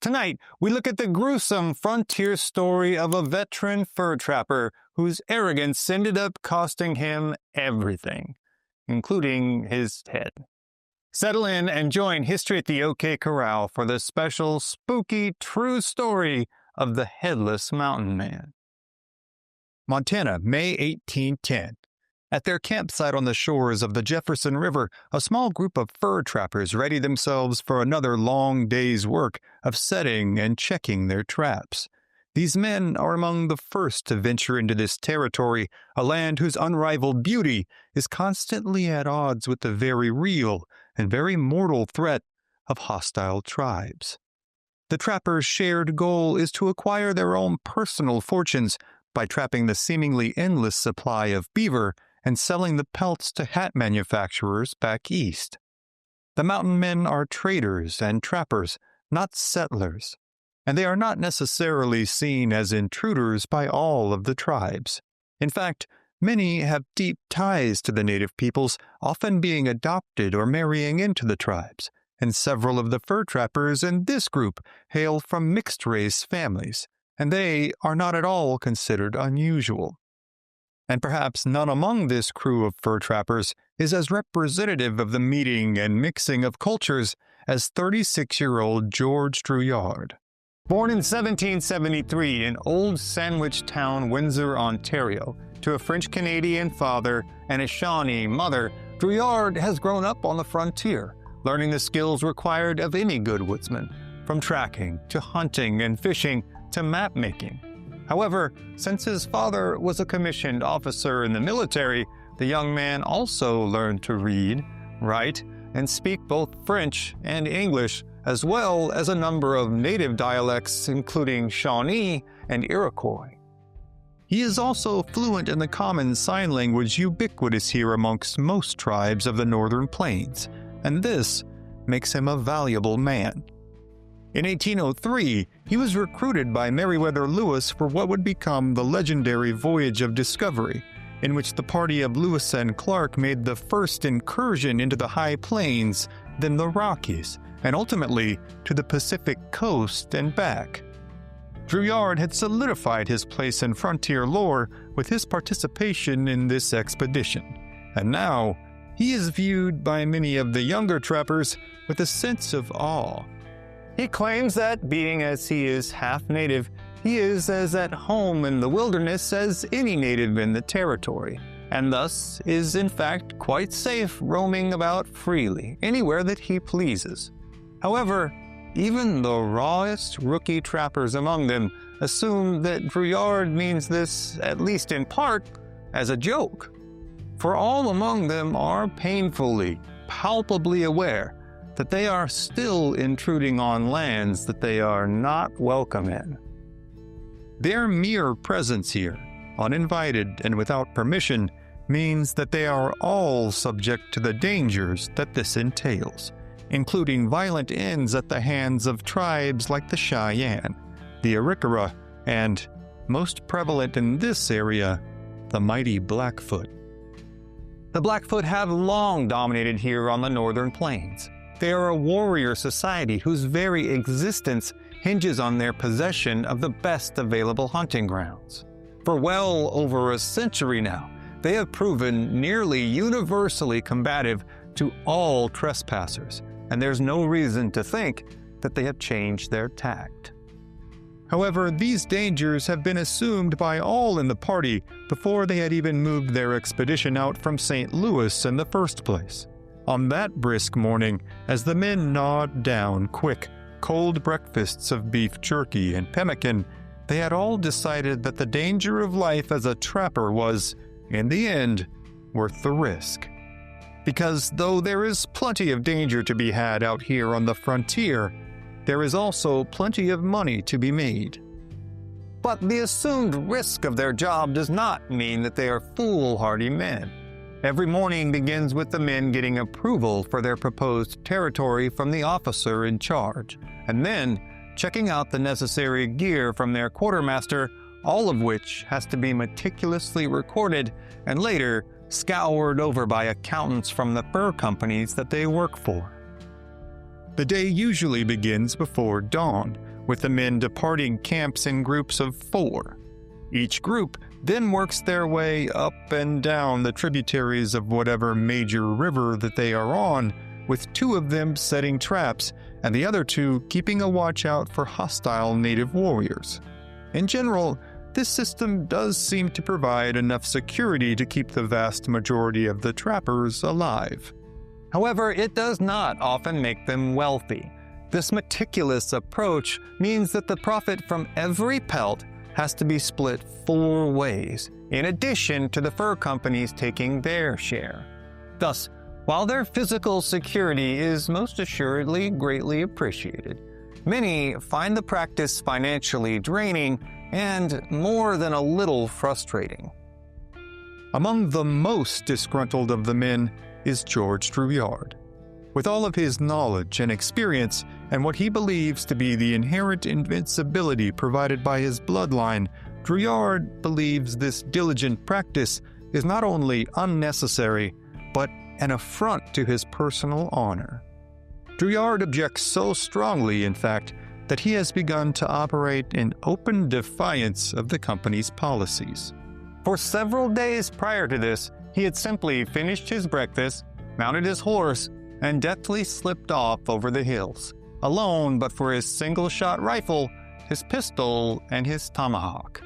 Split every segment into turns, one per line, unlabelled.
Tonight, we look at the gruesome frontier story of a veteran fur trapper whose arrogance ended up costing him everything, including his head. Settle in and join History at the hokc Corral for the special, spooky, true story of the Headless Mountain Man. Montana, May 1810. At their campsite on the shores of the Jefferson River, a small group of fur trappers ready themselves for another long day's work of setting and checking their traps. These men are among the first to venture into this territory, a land whose unrivaled beauty is constantly at odds with the very real and very mortal threat of hostile tribes. The trappers' shared goal is to acquire their own personal fortunes by trapping the seemingly endless supply of beaver and selling the pelts to hat manufacturers back east. The mountain men are traders and trappers, not settlers, and they are not necessarily seen as intruders by all of the tribes. In fact, many have deep ties to the native peoples, often being adopted or marrying into the tribes, and several of the fur trappers in this group hail from mixed-race families, and they are not at all considered unusual. And perhaps none among this crew of fur trappers is as representative of the meeting and mixing of cultures as 36-year-old George Drouillard. Born in 1773 in old Sandwich town, Windsor, Ontario, to a French-Canadian father and a Shawnee mother, Drouillard has grown up on the frontier, learning the skills required of any good woodsman, from tracking to hunting and fishing to map-making. However, since his father was a commissioned officer in the military, the young man also learned to read, write, and speak both French and English, as well as a number of native dialects, including Shawnee and Iroquois. He is also fluent in the common sign language ubiquitous here amongst most tribes of the northern plains, and this makes him a valuable man. In 1803, he was recruited by Meriwether Lewis for what would become the legendary Voyage of Discovery, in which the party of Lewis and Clark made the first incursion into the high plains, then the Rockies, and ultimately to the Pacific coast and back. Drouillard had solidified his place in frontier lore with his participation in this expedition, and now he is viewed by many of the younger trappers with a sense of awe. He claims that, being as he is half native, he is as at home in the wilderness as any native in the territory, and thus is in fact quite safe roaming about freely, anywhere that he pleases. However, even the rawest rookie trappers among them assume that Drouillard means this, at least in part, as a joke. For all among them are painfully, palpably aware that they are still intruding on lands that they are not welcome in. Their mere presence here, uninvited and without permission, means that they are all subject to the dangers that this entails, including violent ends at the hands of tribes like the Cheyenne, the Arikara, and, most prevalent in this area, the mighty Blackfoot. The Blackfoot have long dominated here on the northern plains. They are a warrior society whose very existence hinges on their possession of the best available hunting grounds. For well over a century now, they have proven nearly universally combative to all trespassers, and there's no reason to think that they have changed their tact. However, these dangers have been assumed by all in the party before they had even moved their expedition out from St. Louis in the first place. On that brisk morning, as the men gnawed down quick, cold breakfasts of beef jerky and pemmican, they had all decided that the danger of life as a trapper was, in the end, worth the risk. Because though there is plenty of danger to be had out here on the frontier, there is also plenty of money to be made. But the assumed risk of their job does not mean that they are foolhardy men. Every morning begins with the men getting approval for their proposed territory from the officer in charge, and then checking out the necessary gear from their quartermaster, all of which has to be meticulously recorded and later scoured over by accountants from the fur companies that they work for. The day usually begins before dawn, with the men departing camps in groups of 4. Each group then works their way up and down the tributaries of whatever major river that they are on, with 2 of them setting traps and the other 2 keeping a watch out for hostile native warriors. In general, this system does seem to provide enough security to keep the vast majority of the trappers alive. However, it does not often make them wealthy. This meticulous approach means that the profit from every pelt has to be split 4 ways, in addition to the fur companies taking their share. Thus, while their physical security is most assuredly greatly appreciated, many find the practice financially draining and more than a little frustrating. Among the most disgruntled of the men is George Drouillard. With all of his knowledge and experience and what he believes to be the inherent invincibility provided by his bloodline, Drouillard believes this diligent practice is not only unnecessary, but an affront to his personal honor. Drouillard objects so strongly, in fact, that he has begun to operate in open defiance of the company's policies. For several days prior to this, he had simply finished his breakfast, mounted his horse, and deftly slipped off over the hills, alone but for his single-shot rifle, his pistol, and his tomahawk.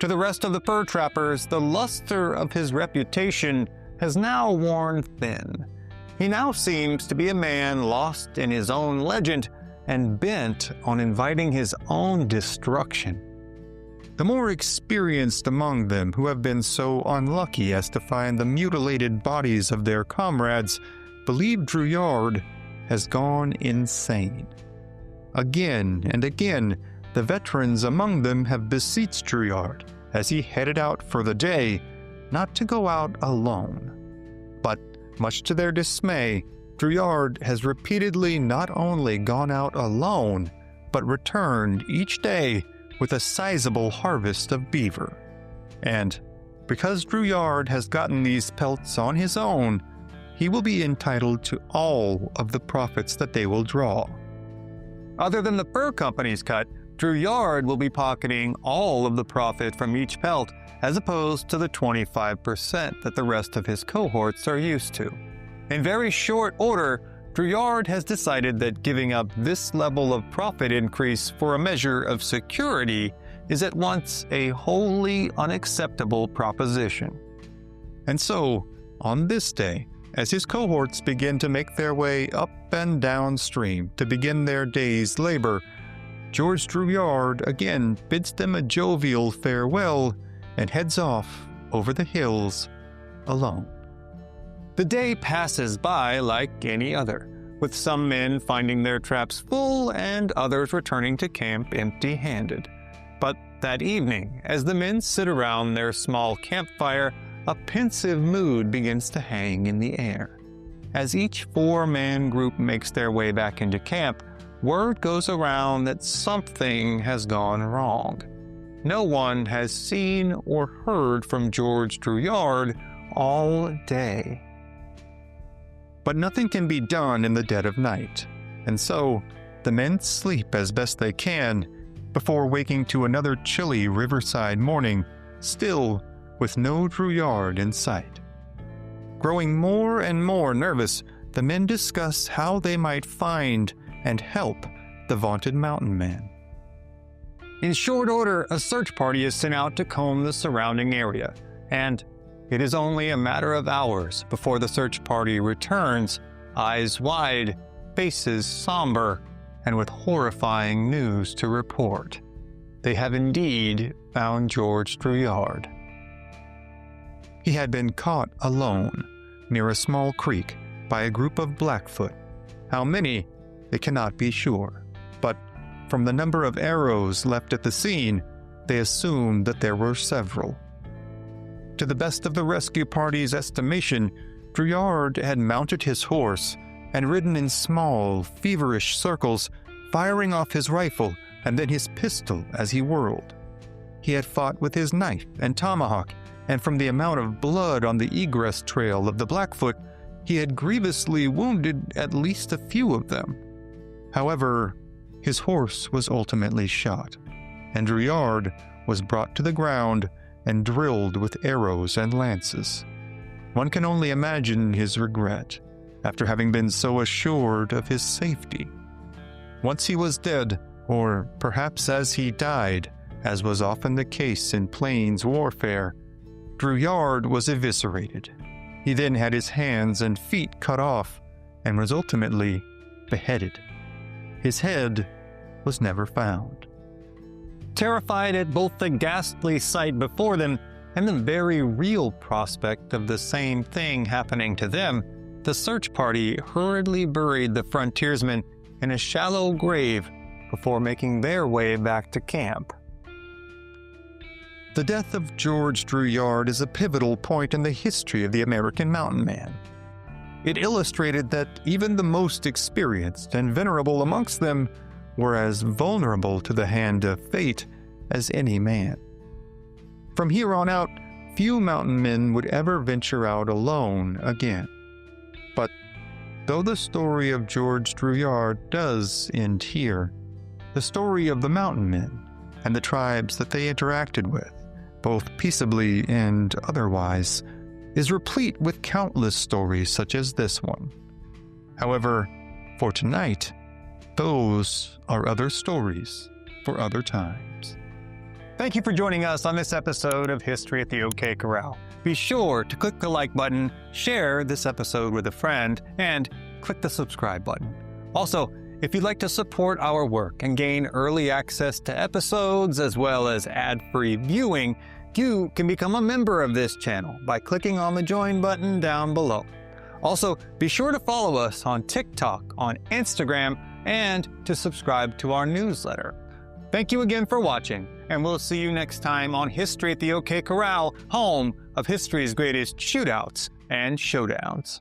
To the rest of the fur trappers, the luster of his reputation has now worn thin. He now seems to be a man lost in his own legend and bent on inviting his own destruction. The more experienced among them who have been so unlucky as to find the mutilated bodies of their comrades believe Drouillard has gone insane. Again and again, the veterans among them have beseeched Drouillard, as he headed out for the day, not to go out alone. But, much to their dismay, Drouillard has repeatedly not only gone out alone, but returned each day with a sizable harvest of beaver. And, because Drouillard has gotten these pelts on his own, he will be entitled to all of the profits that they will draw. Other than the fur company's cut, Drouillard will be pocketing all of the profit from each pelt, as opposed to the 25% that the rest of his cohorts are used to. In very short order, Drouillard has decided that giving up this level of profit increase for a measure of security is at once a wholly unacceptable proposition. And so, on this day, as his cohorts begin to make their way up and downstream to begin their day's labor, George Drouillard again bids them a jovial farewell and heads off over the hills alone. The day passes by like any other, with some men finding their traps full and others returning to camp empty-handed. But that evening, as the men sit around their small campfire, a pensive mood begins to hang in the air. As each 4-man group makes their way back into camp, word goes around that something has gone wrong. No one has seen or heard from George Drouillard all day. But nothing can be done in the dead of night, and so the men sleep as best they can before waking to another chilly riverside morning, still with no Drouillard in sight. Growing more and more nervous, the men discuss how they might find and help the vaunted mountain man. In short order, a search party is sent out to comb the surrounding area, and it is only a matter of hours before the search party returns, eyes wide, faces somber, and with horrifying news to report. They have indeed found George Drouillard. He had been caught alone near a small creek by a group of Blackfoot. How many, they cannot be sure, but from the number of arrows left at the scene, they assumed that there were several. To the best of the rescue party's estimation, Drouillard had mounted his horse and ridden in small, feverish circles, firing off his rifle and then his pistol as he whirled. He had fought with his knife and tomahawk, and from the amount of blood on the egress trail of the Blackfoot, he had grievously wounded at least a few of them. However, his horse was ultimately shot, and Drouillard was brought to the ground and drilled with arrows and lances. One can only imagine his regret after having been so assured of his safety. Once he was dead, or perhaps as he died, as was often the case in plains warfare, Drouillard was eviscerated. He then had his hands and feet cut off and was ultimately beheaded. His head was never found. Terrified at both the ghastly sight before them and the very real prospect of the same thing happening to them, the search party hurriedly buried the frontiersmen in a shallow grave before making their way back to camp. The death of George Drouillard is a pivotal point in the history of the American mountain man. It illustrated that even the most experienced and venerable amongst them were as vulnerable to the hand of fate as any man. From here on out, few mountain men would ever venture out alone again. But though the story of George Drouillard does end here, the story of the mountain men and the tribes that they interacted with, both peaceably and otherwise, is replete with countless stories such as this one. However, for tonight, those are other stories for other times. Thank you for joining us on this episode of History at the OK Corral. Be sure to click the like button, share this episode with a friend, and click the subscribe button. Also, if you'd like to support our work and gain early access to episodes as well as ad-free viewing, you can become a member of this channel by clicking on the join button down below. Also, be sure to follow us on TikTok, on Instagram, and to subscribe to our newsletter. Thank you again for watching, and we'll see you next time on History at the OK Corral, home of history's greatest shootouts and showdowns.